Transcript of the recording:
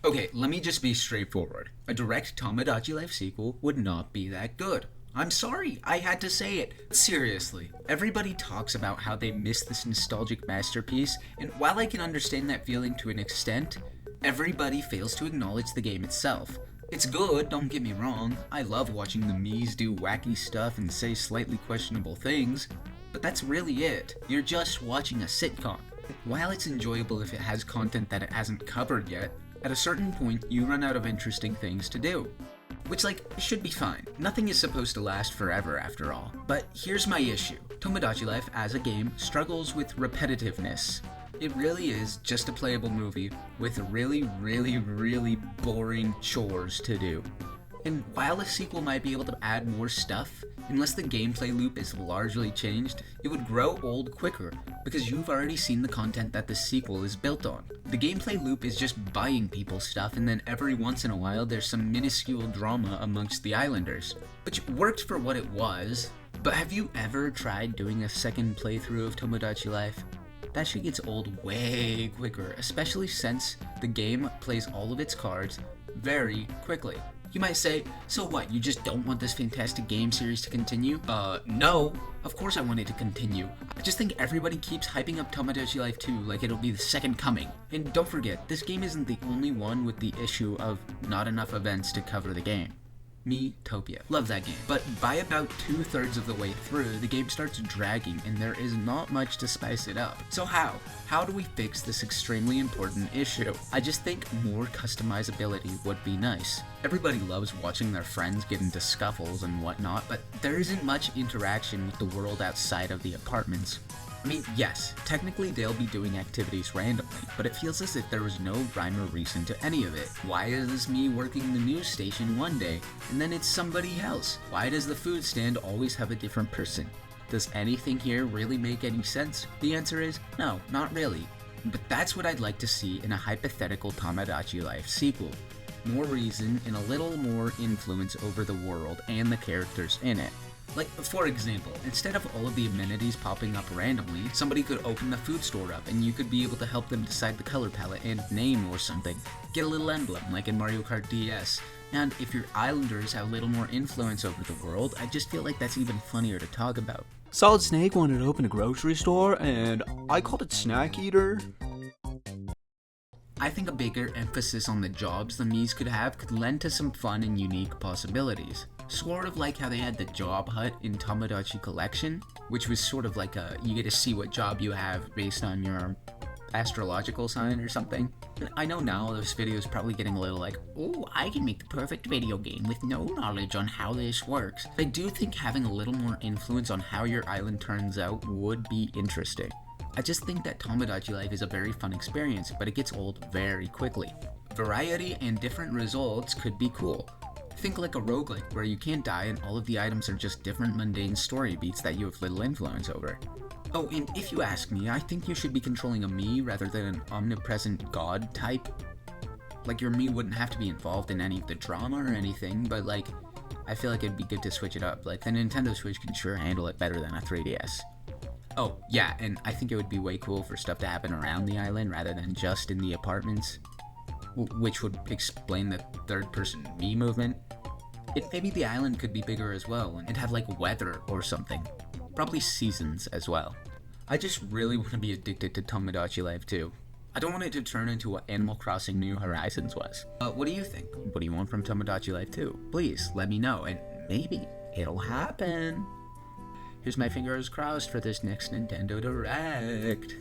Okay, let me just be straightforward. A direct Tomodachi Life sequel would not be that good. I'm sorry, I had to say it. Seriously, everybody talks about how they miss this nostalgic masterpiece, and while I can understand that feeling to an extent, everybody fails to acknowledge the game itself. It's good, don't get me wrong. I love watching the Miis do wacky stuff and say slightly questionable things, but that's really it. You're just watching a sitcom. While it's enjoyable if it has content that it hasn't covered yet, at a certain point you run out of interesting things to do. Which, should be fine. Nothing is supposed to last forever after all. But here's my issue. Tomodachi Life as a game struggles with repetitiveness. It really is just a playable movie with really boring chores to do. And while a sequel might be able to add more stuff, unless the gameplay loop is largely changed, it would grow old quicker because you've already seen the content that the sequel is built on. The gameplay loop is just buying people stuff, and then every once in a while there's some minuscule drama amongst the islanders, which worked for what it was. But have you ever tried doing a second playthrough of Tomodachi Life? That shit gets old way quicker, especially since the game plays all of its cards very quickly. You might say, so what, you just don't want this fantastic game series to continue? No. Of course I want it to continue. I just think everybody keeps hyping up Tomodachi Life 2 like it'll be the second coming. And don't forget, this game isn't the only one with the issue of not enough events to cover the game. Miitopia. Love that game. But by about 2/3 of the way through, the game starts dragging and there is not much to spice it up. So how? How do we fix this extremely important issue? I just think more customizability would be nice. Everybody loves watching their friends get into scuffles and whatnot, but there isn't much interaction with the world outside of the apartments. I mean, yes, technically they'll be doing activities randomly, but it feels as if there was no rhyme or reason to any of it. Why is me working the news station one day, and then it's somebody else? Why does the food stand always have a different person? Does anything here really make any sense? The answer is no, not really. But that's what I'd like to see in a hypothetical Tomodachi Life sequel. More reason and a little more influence over the world and the characters in it. For example, instead of all of the amenities popping up randomly, somebody could open the food store up and you could be able to help them decide the color palette and name or something. Get a little emblem, like in Mario Kart DS. And if your islanders have a little more influence over the world, I just feel like that's even funnier to talk about. Solid Snake wanted to open a grocery store, and I called it Snack Eater. I think a bigger emphasis on the jobs the Miis could have could lend to some fun and unique possibilities. Sort of like how they had the job hut in Tomodachi Collection, which was sort of like you get to see what job you have based on your astrological sign or something. I know now this video is probably getting a little oh, I can make the perfect video game with no knowledge on how this works. I do think having a little more influence on how your island turns out would be interesting. I just think that Tomodachi Life is a very fun experience, but it gets old very quickly. Variety and different results could be cool. Think like a roguelike where you can't die and all of the items are just different mundane story beats that you have little influence over. Oh, and if you ask me, I think you should be controlling a Mii rather than an omnipresent god type. Your Mii wouldn't have to be involved in any of the drama or anything, but I feel like it'd be good to switch it up. The Nintendo Switch can sure handle it better than a 3DS. Oh, yeah, and I think it would be way cool for stuff to happen around the island rather than just in the apartments. Which would explain the third-person Mii movement. Maybe the island could be bigger as well, and have weather or something. Probably seasons as well. I just really want to be addicted to Tomodachi Life 2. I don't want it to turn into what Animal Crossing New Horizons was. What do you think? What do you want from Tomodachi Life 2? Please, let me know, and maybe it'll happen. Here's my fingers crossed for this next Nintendo Direct.